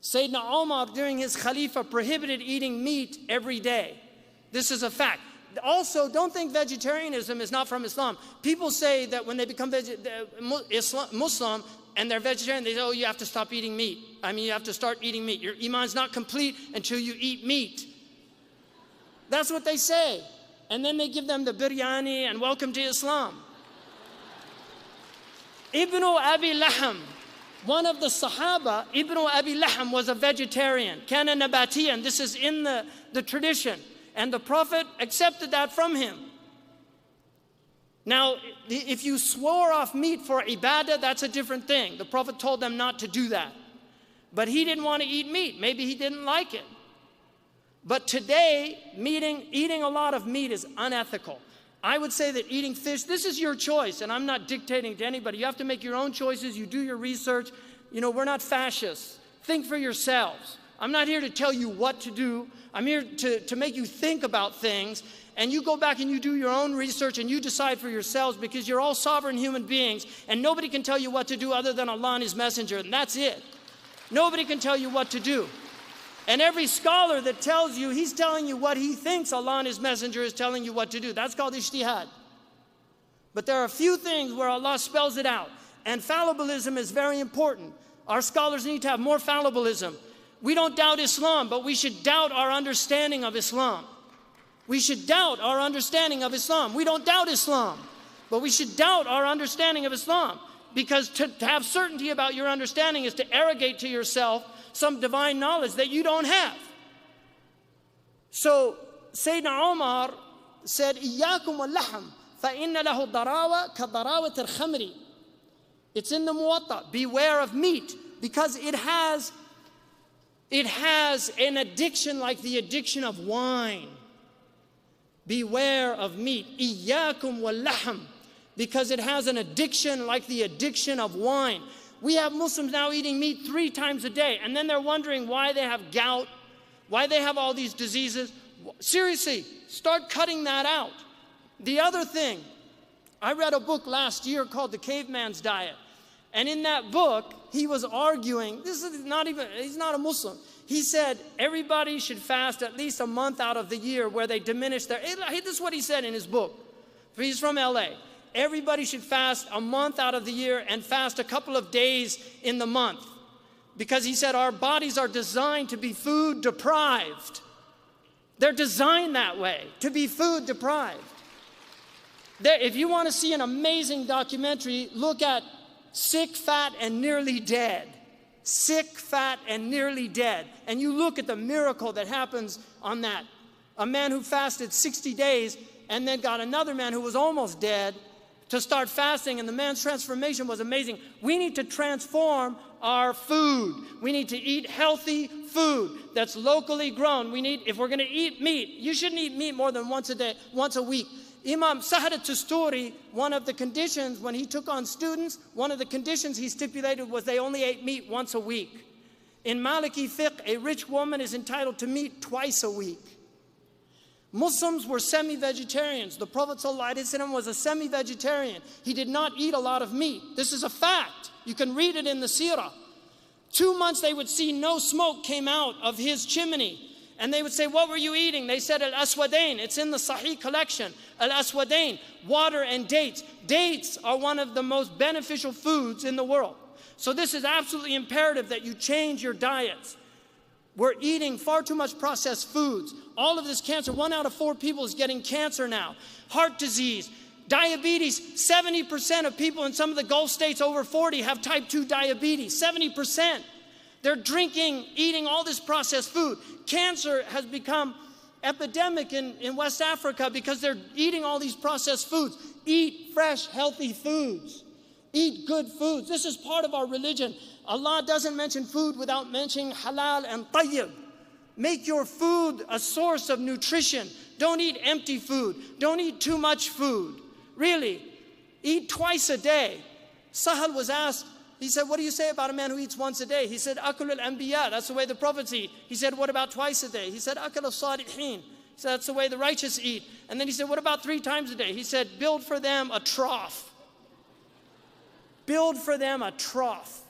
Sayyidina Omar, during his Khalifa, prohibited eating meat every day. This is a fact. Also, don't think vegetarianism is not from Islam. People say that when they become Muslim and they're vegetarian, they say, oh, you have to stop eating meat. I mean, you have to start eating meat. Your iman's not complete until you eat meat. That's what they say. And then they give them the biryani and welcome to Islam. Ibn Abi Laham, one of the Sahaba, Ibn Abi Laham, was a vegetarian. Kana nabatiyan. This is in the tradition. And the Prophet accepted that from him. Now, if you swore off meat for ibadah, that's a different thing. The Prophet told them not to do that. But he didn't want to eat meat. Maybe he didn't like it. But today, eating a lot of meat is unethical. I would say that eating fish, this is your choice, and I'm not dictating to anybody. You have to make your own choices. You do your research. You know, we're not fascists. Think for yourselves. I'm not here to tell you what to do. I'm here to make you think about things, and you go back and you do your own research and you decide for yourselves, because you're all sovereign human beings, and nobody can tell you what to do other than Allah and His Messenger, and that's it. Nobody can tell you what to do. And every scholar that tells you, he's telling you what he thinks Allah and His Messenger is telling you what to do. That's called ijtihad. But there are a few things where Allah spells it out. And fallibilism is very important. Our scholars need to have more fallibilism. We don't doubt Islam, but we should doubt our understanding of Islam. We should doubt our understanding of Islam. We don't doubt Islam, but we should doubt our understanding of Islam. Because to have certainty about your understanding is to arrogate to yourself some divine knowledge that you don't have. So Sayyidina Umar said, إِيَّاكُمْ وَاللَّحْمِ فَإِنَّ لَهُ ضَرَاوَةً كَضَرَاوَةِ الْخَمْرِ. It's in the Muwatta. Beware of meat, because it has an addiction like the addiction of wine. Beware of meat. إِيَّاكُمْ وَاللَّحْمِ. Because it has an addiction like the addiction of wine. We have Muslims now eating meat 3 times a day, and then they're wondering why they have gout, why they have all these diseases. Seriously, start cutting that out. The other thing, I read a book last year called The Caveman's Diet. And in that book, he was arguing, he's not a Muslim. He said everybody should fast at least a month out of the year where they diminish their, this is what he said in his book. He's from LA. Everybody should fast a month out of the year and fast a couple of days in the month. Because he said our bodies are designed to be food deprived. They're designed that way, to be food deprived. If you want to see an amazing documentary, look at Sick, Fat, and Nearly Dead. Sick, Fat, and Nearly Dead. And you look at the miracle that happens on that. A man who fasted 60 days and then got another man who was almost dead to start fasting, and the man's transformation was amazing. We need to transform our food. We need to eat healthy food that's locally grown. If we're going to eat meat, you shouldn't eat meat more than once a week. Imam Sahar al-Tusturi, one of the conditions when he took on students, one of the conditions he stipulated was they only ate meat once a week. In Maliki fiqh, a rich woman is entitled to meat twice a week. Muslims were semi-vegetarians. The Prophet ﷺ was a semi-vegetarian. He did not eat a lot of meat. This is a fact. You can read it in the seerah. 2 months they would see no smoke came out of his chimney. And they would say, what were you eating? They said, al-aswadain. It's in the Sahih collection. Al-aswadain, water and dates. Dates are one of the most beneficial foods in the world. So this is absolutely imperative that you change your diets. We're eating far too much processed foods. All of this cancer, 1 out of 4 people is getting cancer now. Heart disease, diabetes. 70% of people in some of the Gulf states over 40 have type 2 diabetes. 70%. They're drinking, eating all this processed food. Cancer has become epidemic in West Africa because they're eating all these processed foods. Eat fresh, healthy foods. Eat good foods. This is part of our religion. Allah doesn't mention food without mentioning halal and tayyib. Make your food a source of nutrition. Don't eat empty food. Don't eat too much food. Really, eat twice a day. Sahal was asked, he said, what do you say about a man who eats once a day? He said, akul al-anbiya, that's the way the prophets eat. He said, what about twice a day? He said, akul al-salihin. He said, that's the way the righteous eat. And then he said, what about 3 times a day? He said, build for them a trough. Build for them a trough.